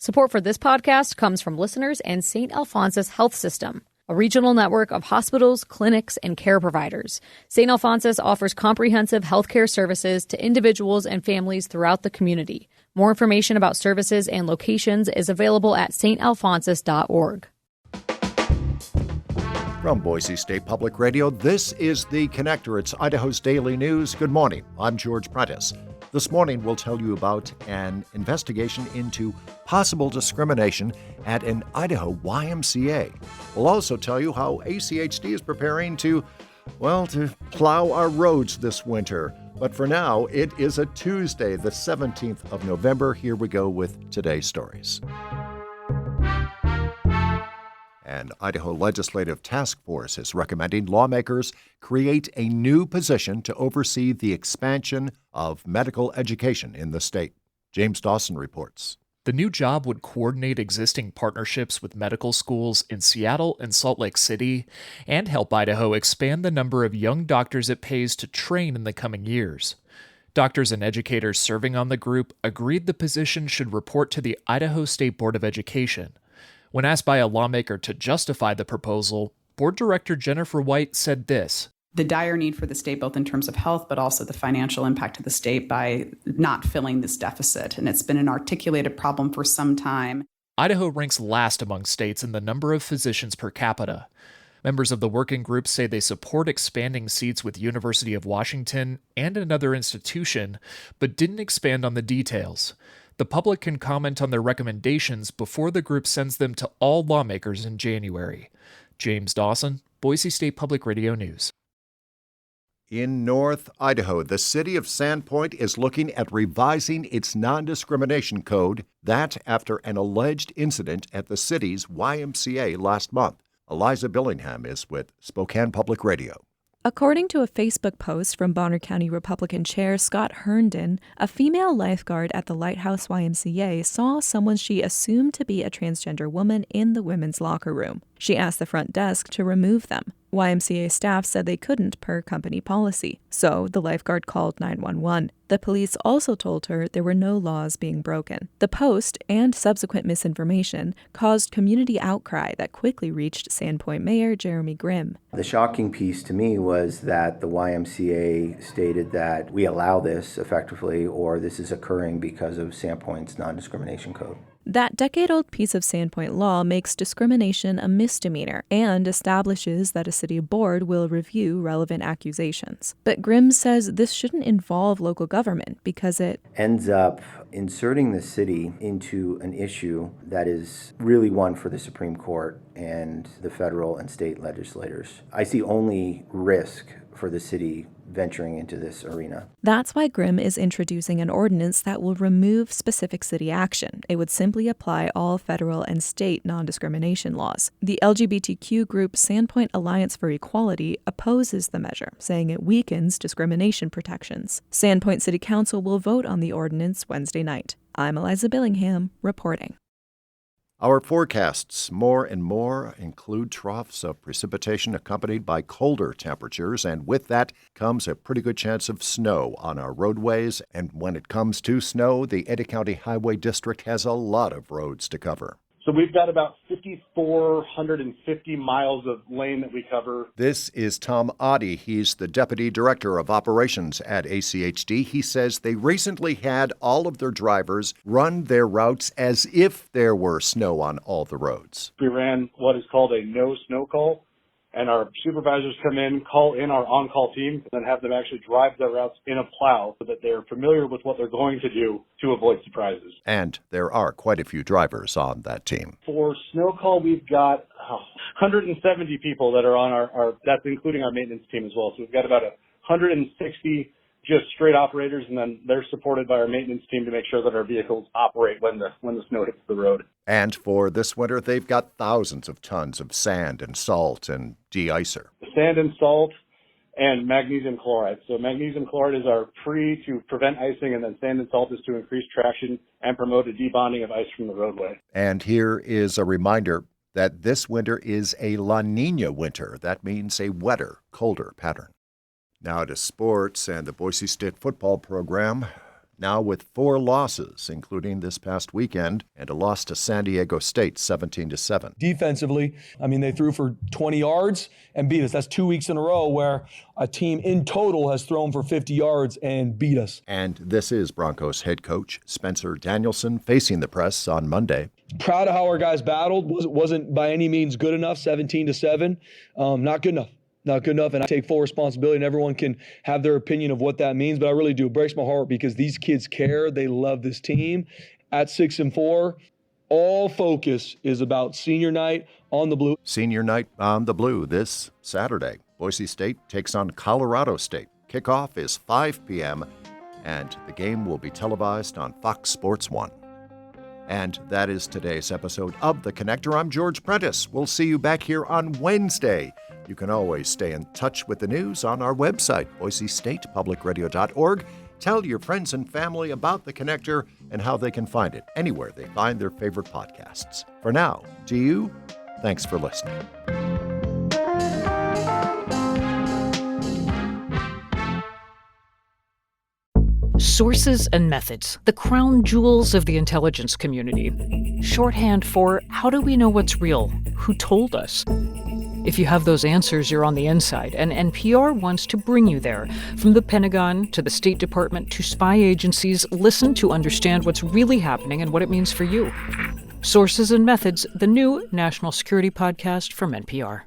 Support for this podcast comes from listeners and St. Alphonsus Health System, a regional network of hospitals, clinics, and care providers. St. Alphonsus offers comprehensive healthcare services to individuals and families throughout the community. More information about services and locations is available at stalphonsus.org. From Boise State Public Radio, this is The Connector. It's Idaho's daily news. Good morning. I'm George Prentice. This morning, we'll tell you about an investigation into possible discrimination at an Idaho YMCA. We'll also tell you how ACHD is preparing to plow our roads this winter. But for now, it is a Tuesday, the 17th of November. Here we go with today's stories. An Idaho Legislative Task Force is recommending lawmakers create a new position to oversee the expansion of medical education in the state. James Dawson reports. The new job would coordinate existing partnerships with medical schools in Seattle and Salt Lake City and help Idaho expand the number of young doctors it pays to train in the coming years. Doctors and educators serving on the group agreed the position should report to the Idaho State Board of Education. When asked by a lawmaker to justify the proposal, Board Director Jennifer White said this. The dire need for the state, both in terms of health, but also the financial impact to the state by not filling this deficit. And it's been an articulated problem for some time. Idaho ranks last among states in the number of physicians per capita. Members of the working group say they support expanding seats with University of Washington and another institution, but didn't expand on the details. The public can comment on their recommendations before the group sends them to all lawmakers in January. James Dawson, Boise State Public Radio News. In North Idaho, the city of Sandpoint is looking at revising its non-discrimination code, that after an alleged incident at the city's YMCA last month. Eliza Billingham is with Spokane Public Radio. According to a Facebook post from Bonner County Republican Chair Scott Herndon, a female lifeguard at the Lighthouse YMCA saw someone she assumed to be a transgender woman in the women's locker room. She asked the front desk to remove them. YMCA staff said they couldn't per company policy, so the lifeguard called 911. The police also told her there were no laws being broken. The post and subsequent misinformation caused community outcry that quickly reached Sandpoint Mayor Jeremy Grimm. The shocking piece to me was that the YMCA stated that we allow this effectively, or this is occurring because of Sandpoint's non-discrimination code. That decade-old piece of Sandpoint law makes discrimination a misdemeanor and establishes that a city board will review relevant accusations. But Grimm says this shouldn't involve local government because it ends up inserting the city into an issue that is really one for the Supreme Court and the federal and state legislators. I see only risk for the city venturing into this arena. That's why Grimm is introducing an ordinance that will remove specific city action. It would simply apply all federal and state non-discrimination laws. The LGBTQ group Sandpoint Alliance for Equality opposes the measure, saying it weakens discrimination protections. Sandpoint City Council will vote on the ordinance Wednesday night. I'm Eliza Billingham, reporting. Our forecasts, more and more, include troughs of precipitation accompanied by colder temperatures, and with that comes a pretty good chance of snow on our roadways. And when it comes to snow, the Ada County Highway District has a lot of roads to cover. So we've got about 5,450 miles of lane that we cover. This is Tom Oddie. He's the Deputy Director of Operations at ACHD. He says they recently had all of their drivers run their routes as if there were snow on all the roads. We ran what is called a no snow call, and our supervisors come in, call in our on-call team, and then have them actually drive their routes in a plow so that they're familiar with what they're going to do to avoid surprises. And there are quite a few drivers on that team. For snow call, we've got 170 people that are on our that's including our maintenance team as well. So we've got about 160 just straight operators, and then they're supported by our maintenance team to make sure that our vehicles operate when the snow hits the road. And for this winter, they've got thousands of tons of sand and salt and de-icer. Sand and salt and magnesium chloride. So magnesium chloride is our to prevent icing, and then sand and salt is to increase traction and promote a debonding of ice from the roadway. And here is a reminder that this winter is a La Nina winter. That means a wetter, colder pattern. Now to sports and the Boise State football program. now with 4 losses, including this past weekend and a loss to San Diego State 17-7. Defensively, they threw for 20 yards and beat us. That's 2 weeks in a row where a team in total has thrown for 50 yards and beat us. And this is Broncos head coach Spencer Danielson facing the press on Monday. Proud of how our guys battled. Wasn't by any means good enough, 17-7. Not good enough. Not good enough, and I take full responsibility, and everyone can have their opinion of what that means, but I really do. It breaks my heart because these kids care. They love this team. At 6-4, all focus is about senior night on the blue. Senior night on the blue this Saturday. Boise State takes on Colorado State. Kickoff is 5 p.m., and the game will be televised on Fox Sports 1. And that is today's episode of The Connector. I'm George Prentice. We'll see you back here on Wednesday. You can always stay in touch with the news on our website, boisestatepublicradio.org. Tell your friends and family about The Connector and how they can find it anywhere they find their favorite podcasts. For now, to you, thanks for listening. Sources and methods, the crown jewels of the intelligence community. Shorthand for how do we know what's real? Who told us? If you have those answers, you're on the inside, and NPR wants to bring you there. From the Pentagon to the State Department to spy agencies, listen to understand what's really happening and what it means for you. Sources and Methods, the new national security podcast from NPR.